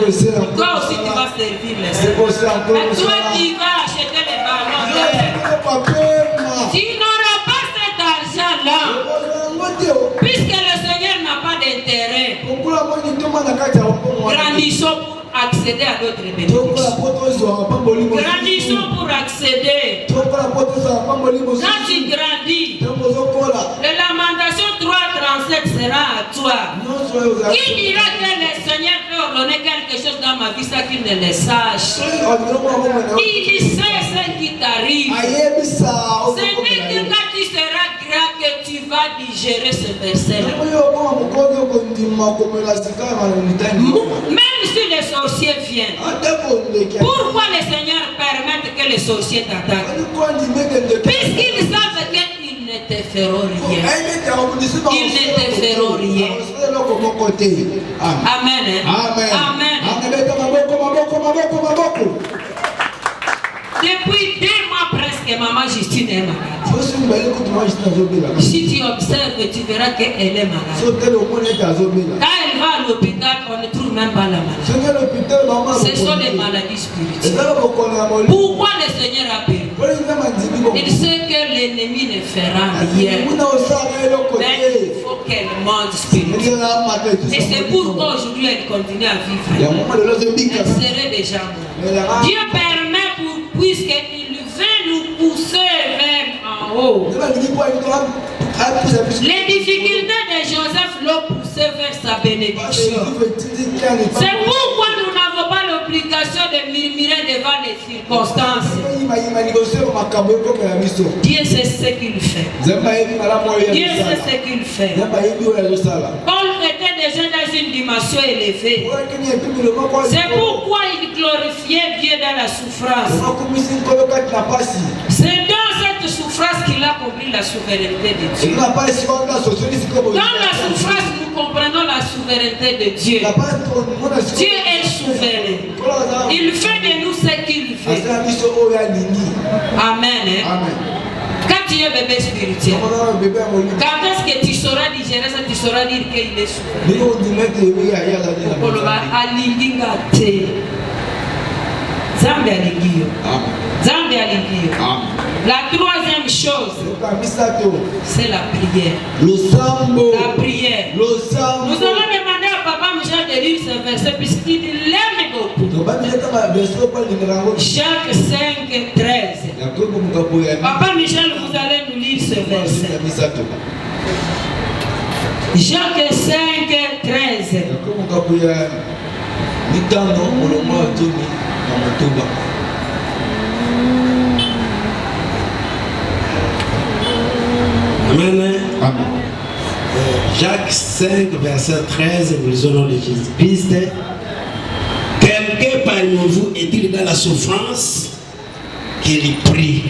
Toi aussi, tu vas servir le Seigneur. Mais toi qui vas acheter les ballons d'air, tu n'auras pas cet argent-là. Puisque le Seigneur n'a pas d'intérêt, grandissons pour accéder à d'autres bénéfices. Grandissons pour accéder. Quand tu grandis, la lamentation 3:37 sera à toi. Qui dira que le Seigneur peut ordonner quelque chose dans ma vie sans qu'il ne le sache? Il sait ce qui t'arrive. Ce n'est que quand tu seras grand que tu vas digérer ce verset-là. Même si les sorciers viennent, pourquoi le Seigneur permet que les sorciers t'attaquent? Puisqu'ils savent qu'ils ne te feront rien. Ils ne te feront rien. Amen. Amen. Depuis 2 mois presque, maman Justine est malade. Si tu observes, tu verras qu'elle est malade. Quand elle va à l'hôpital, on ne trouve même pas la maladie. Ce sont des maladies spirituelles. Pourquoi le Seigneur a permis? Il sait que l'ennemi ne fera rien. Mais il faut qu'elle monte spirituellement. Et c'est pourquoi aujourd'hui elle continue à vivre. Elle serait déjà morte. Dieu permet puisqu'il veut nous pousser vers en haut. Les difficultés de Joseph l'ont poussé vers sa bénédiction. C'est pourquoi nous n'avons pas l'obligation de murmurer devant les circonstances. Dieu sait ce qu'il fait. Dieu sait ce qu'il fait. Paul était déjà dans une dimension élevée. C'est pourquoi il glorifiait Dieu dans la souffrance. C'est dans cette souffrance qu'il a compris la souveraineté de Dieu. Dans la souffrance, nous comprenons la souveraineté de Dieu. Dieu est souverain. Il fait de nous ce qu'il fait. Amen. Quand tu es bébé spirituel, quand est-ce que tu sauras digérer ça, tu sauras dire qu'il est souverain. Zambi aligio. La troisième chose, c'est la prière. La prière. Nous allons demander à Papa Michel de lire ce verset puisqu'il l'aime beaucoup. Jacques 5:13. Papa Michel, vous allez nous lire ce verset. Jacques 5:13. Amen. Jacques 5, verset 13, nous lisons le Jésus-Christ. Quelqu'un parmi vous est-il dans la souffrance, qu'il prie.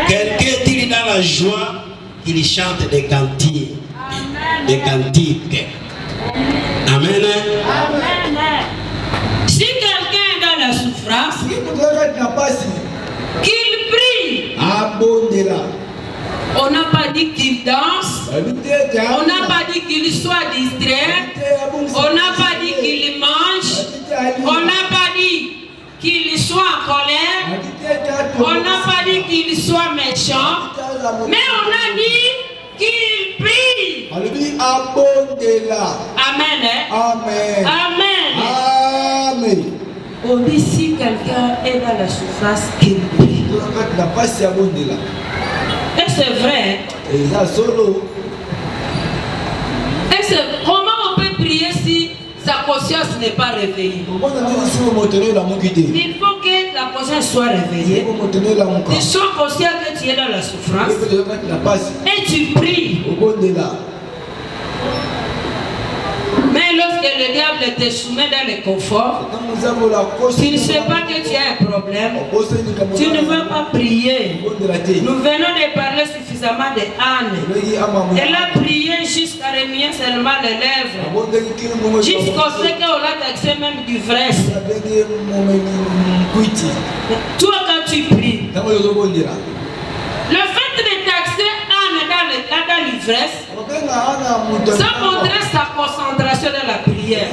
Quelqu'un est-il dans la joie, qu'il chante des cantiques. Des cantiques. Amen. Si quelqu'un est dans la souffrance, qu'il prie. On n'a pas dit qu'il danse, on n'a pas dit qu'il soit distrait, on n'a pas dit qu'il mange, on n'a pas dit qu'il soit en colère, on n'a pas dit qu'il soit méchant, mais on a dit qu'il prie. Amen. Amen. On dit si quelqu'un est dans la souffrance, qu'il prie. Et c'est vrai. Et comment on peut prier si sa conscience n'est pas réveillée? Il faut que la conscience soit réveillée. Tu sois conscient que tu es dans la souffrance. Et tu pries. Mais lorsque le diable te soumet dans le confort, tu ne sais pas que tu as un problème, tu ne veux pas prier. Nous venons de parler suffisamment de Anne. Elle a prié jusqu'à remuer seulement les lèvres, jusqu'au fait qu'on a taxé même d'ivresse. Toi, quand tu pries, le fait de taxer Anne dans l'ivresse, ça montrait sa concentration dans la prière.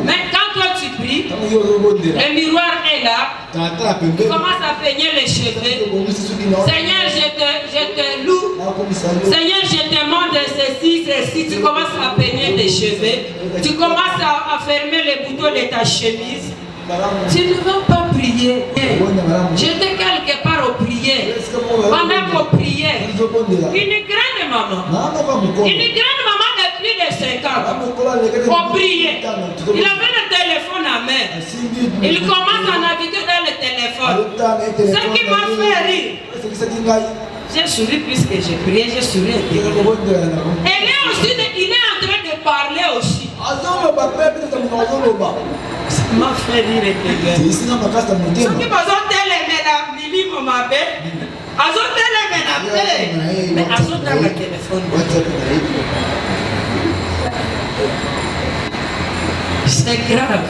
Mais quand toi tu pries, le miroir est là, tu commences à peigner les cheveux. Seigneur, je te loue. Seigneur, je te demande ceci. Tu commences à peigner tes cheveux. Tu commences à fermer les boutons de ta chemise. Tu ne veux pas prier. J'étais quelque part au prier. Pendant qu'on priait, une grande maman de plus de 50 ans, on priait. Il avait le téléphone à main. Il commence à naviguer dans le téléphone. Ce qui m'a fait rire. J'ai souri puisque j'ai prié, j'ai souri. Et là aussi, il est en train de parler aussi. Ça m'a fait rire et pleurer. Ce qui m'a fait mais à son dans le téléphone. C'est grave.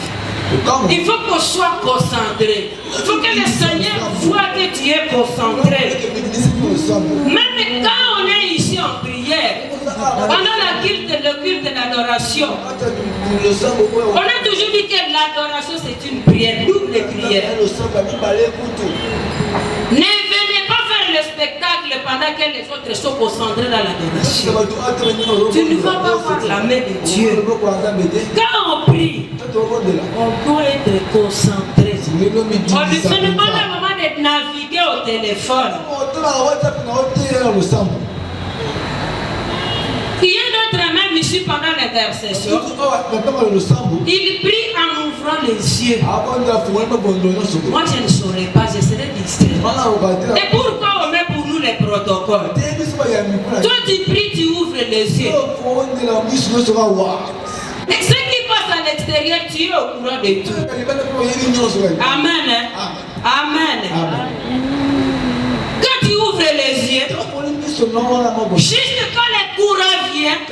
Il faut qu'on soit concentré. Il faut que le Seigneur voit que tu es concentré. Même quand on est ici en prière, pendant le culte de l'adoration, on a toujours dit que l'adoration c'est une prière, double prière. Ne venez pas faire le spectacle pendant que les autres sont concentrés dans l'adoration. Tu ne vas pas voir la main de Dieu. Quand on prie, on doit être concentré. Ce n'est pas le moment de naviguer au téléphone. ici pendant l'intercession, il prie en ouvrant les yeux. Moi je ne saurais pas, je serais distrait. Et pourquoi on met pour nous les protocoles? Toi tu pries, tu ouvres les yeux. Et ce qui passe à l'extérieur, tu es au courant de tout. Amen. Amen. Quand tu ouvres les yeux, juste quand les courants viennent,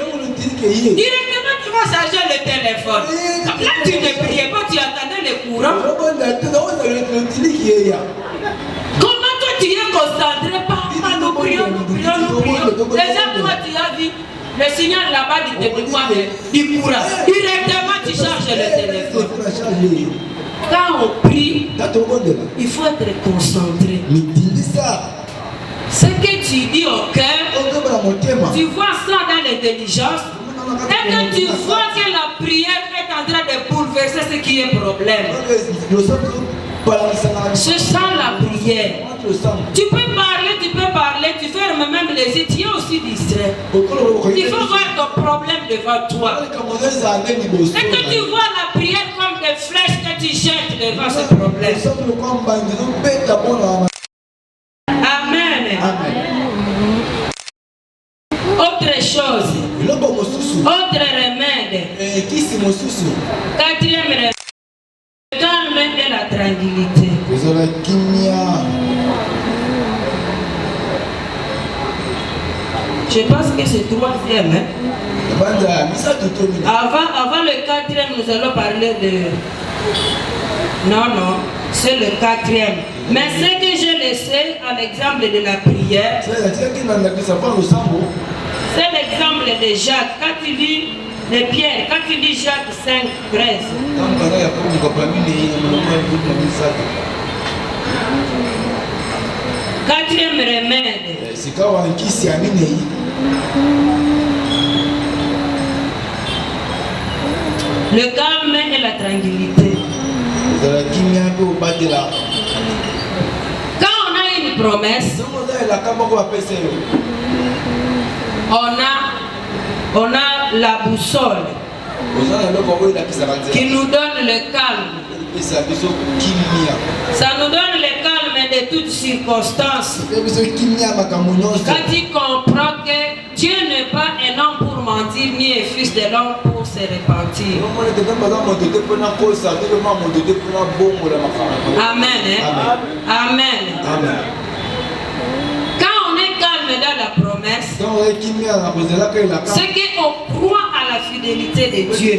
directement tu vas charger le téléphone. Là tu ne priais pas, tu attendais les courants. Comment toi tu es concentré par nous prions. Déjà toi tu as vu le signal là-bas du téléphone du courant. Directement tu charges le téléphone. Quand on prie, il faut être concentré. Ce que tu dis au cœur, tu vois ça dans l'intelligence. Et que tu vois que la prière est en train de bouleverser ce qui est problème. C'est ça la prière. Tu peux parler, tu fermes même les yeux, tu es aussi distrait. Il faut voir ton problème devant toi. Et que tu vois la prière comme des flèches que tu jettes devant ce problème. Amen. Autre chose. Autre remède. Quatrième remède. Le calme et la tranquillité. Je pense que c'est troisième. Hein? Avant le quatrième, nous allons parler de... Non, c'est le quatrième. Mais ce que j'ai laissé à l'exemple de la prière, c'est l'exemple de Jacques. Quand tu lis de Pierre, quand tu lis Jacques 5, 13. Quatrième remède. Le calme et la tranquillité. Quand on a une promesse, on a la boussole qui nous donne le calme. Ça nous donne le calme de toutes circonstances. Quand tu comprends que Dieu n'est pas un homme pour mentir, ni un fils de l'homme pour se repentir. Amen. Amen. Quand on est calme dans la promesse, c'est qu'on croit à la fidélité de Dieu.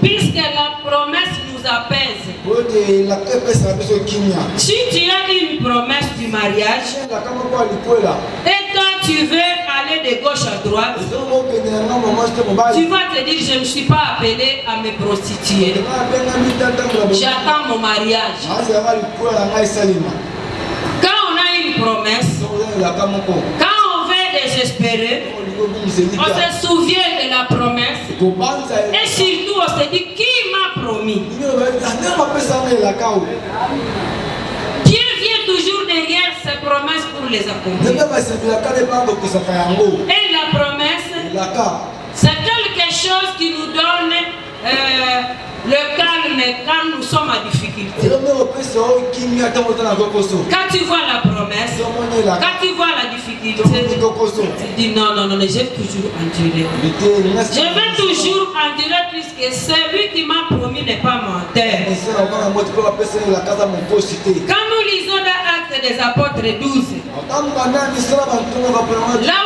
Puisque la promesse nous apaise. Si tu as une promesse du mariage et quand tu veux aller de gauche à droite, tu vas te dire je ne suis pas appelé à me prostituer. J'attends mon mariage. Quand on a une promesse, quand on veut désespérer, on se souvient de la promesse et surtout on se dit qui m'a promis. Dieu vient toujours derrière ses promesses pour les accomplir. Et la promesse, c'est quelque chose qui nous donne le calme quand nous sommes en difficulté. Quand tu vois la promesse, quand tu vois la difficulté, tu dis non, je vais toujours endurer. Je vais toujours endurer puisque celui qui m'a promis n'est pas menteur. Quand nous lisons dans Actes des Apôtres 12, là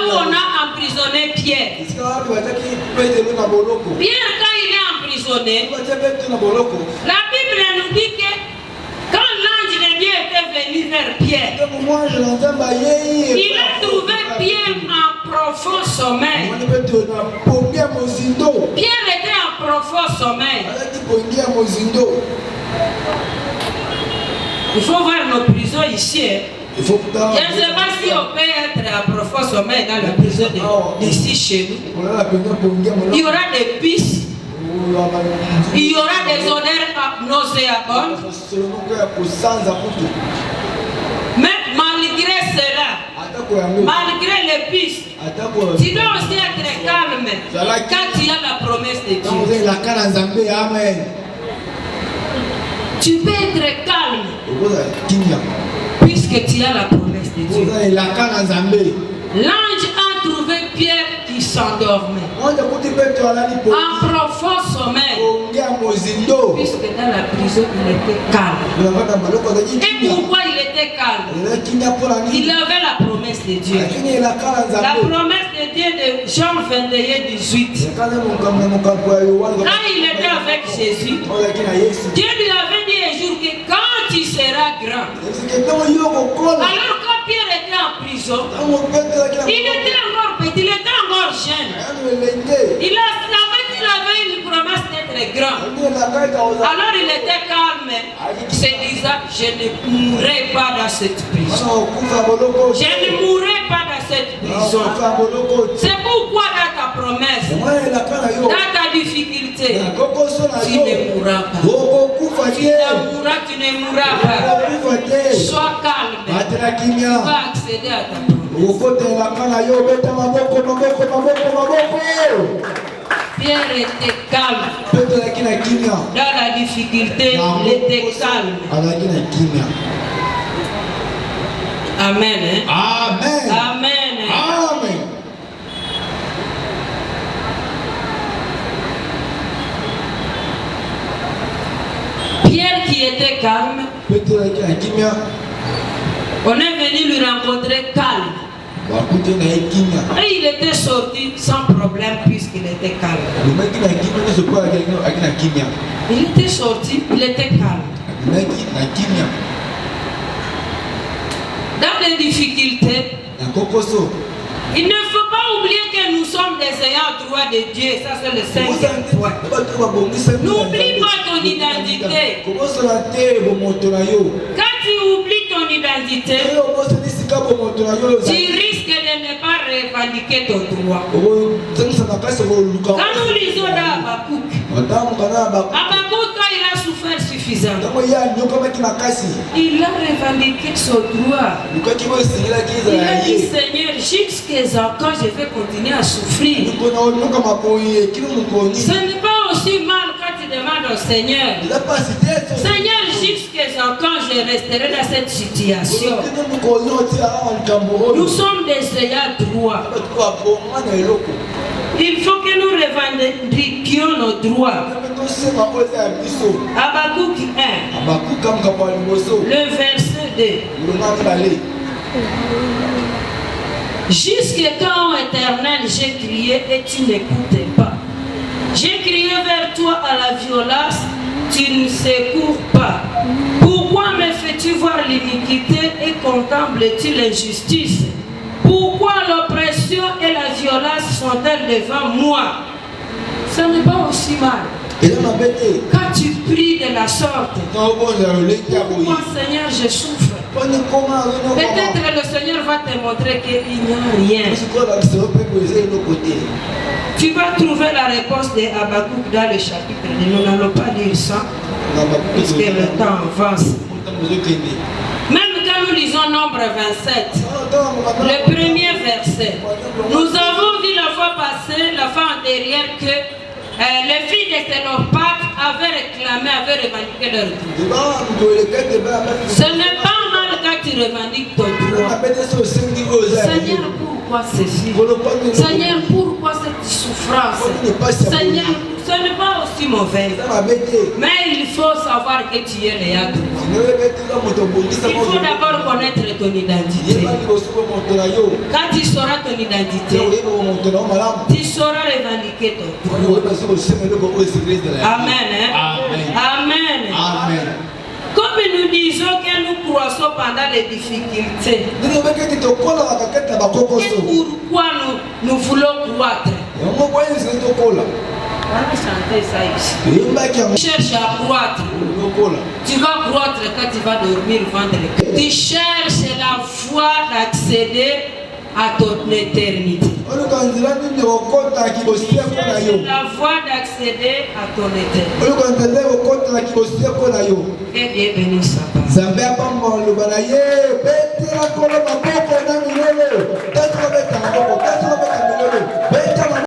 où on a emprisonné Pierre, Pierre quand il est emprisonné, la Bible nous dit que quand l'ange de Dieu était venu vers Pierre, il a trouvé Pierre en profond sommeil. Pierre était en profond sommeil. Il faut voir nos prisons ici. Je ne sais pas si on peut être à profond sommeil dans la prison d'ici chez nous. Il y aura des pistes. Il y aura des odeurs nauséabondes. Mais malgré cela, malgré les pistes, tu dois aussi être calme quand tu as la promesse de Dieu. Tu peux être calme puisque tu as la promesse de Dieu. L'ange a trouvé Pierre qui s'endormait en profond sommeil, puisque dans la prison il était calme. Et pourquoi il était calme? Il avait la promesse de Dieu. La promesse de Dieu de Jean 21:18. Quand il était avec Jésus, Dieu lui avait dit un jour que quand tu seras grand, alors quand Pierre était en prison, il était encore petit, il était encore jeune. Il avait une promesse d'être grand. Alors il était calme, se disant, je ne mourrai pas dans cette prison. Je ne mourrai pas dans cette prison. C'est pourquoi dans ta promesse, dans ta difficulté, tu ne mourras pas. Tu ne mourras pas. Sois calme. Tu vas accéder à ta promesse. Pierre était calme. Dans la difficulté, il était calme. Amen. Hein? Amen. Amen. Amen. Pierre qui était calme, on est venu lui rencontrer calme. Et il était sorti sans problème puisqu'il était calme. Il était sorti, il était calme. Dans les difficultés, il ne faut pas oublier que nous sommes des ayants droit de Dieu. Ça c'est le 5e point. N'oublie pas ton identité. Quand tu oublies ton identité, tu risques de ne pas revendiquer ton droit. Quand nous lisons dans Habakkuk, quand il a souffert suffisamment, il a revendiqué son droit. Il a dit, Seigneur, jusqu'à quand je vais continuer à souffrir. Ce n'est pas aussi mal quand tu demandes au Seigneur, Seigneur, jusqu'à quand je resterai dans cette situation. Nous sommes des ayants droit. Il faut que nous revendiquions nos droits. Habakkuk 1, le verset 2. Jusqu'à quand, Éternel, j'ai crié et tu n'écoutais pas. J'ai crié vers toi à la violence, tu ne secours pas. Pourquoi me fais-tu voir l'iniquité et contemples-tu l'injustice? Pourquoi l'oppression et la violence sont-elles devant moi? Ce n'est pas aussi mal. Quand tu pries de la sorte, pourquoi Seigneur je souffre? Peut-être le Seigneur va te montrer qu'il n'y a rien. Tu vas trouver la réponse de Habakkuk dans le chapitre 2. Nous n'allons pas lire ça, puisque le temps avance. Même quand nous lisons Nombre 27, le premier verset, nous avons vu la fois passée, la fois antérieure, que les filles de Thénopathe avaient réclamé, avaient revendiqué leur droit. Ce n'est pas mal quand tu revendiques ton droit. Seigneur, pourquoi ceci? Seigneur, pourquoi cette souffrance? Seigneur, ce n'est pas aussi mauvais. Mais il faut savoir que tu es le droit. Il faut d'abord connaître ton identité. Quand tu sauras ton identité, tu sauras revendiquer ton droit. Amen. Hein? Amen. Amen. Comme nous disons que nous croissons pendant les difficultés, et pourquoi nous voulons croître? On va chanter ça ici. Tu cherches à croître. Tu vas croître quand tu vas dormir vendredi. Tu cherches la voie d'accéder à ton éternité. La voie d'accéder à ton éternité. Et Dieu bénisse sa parole.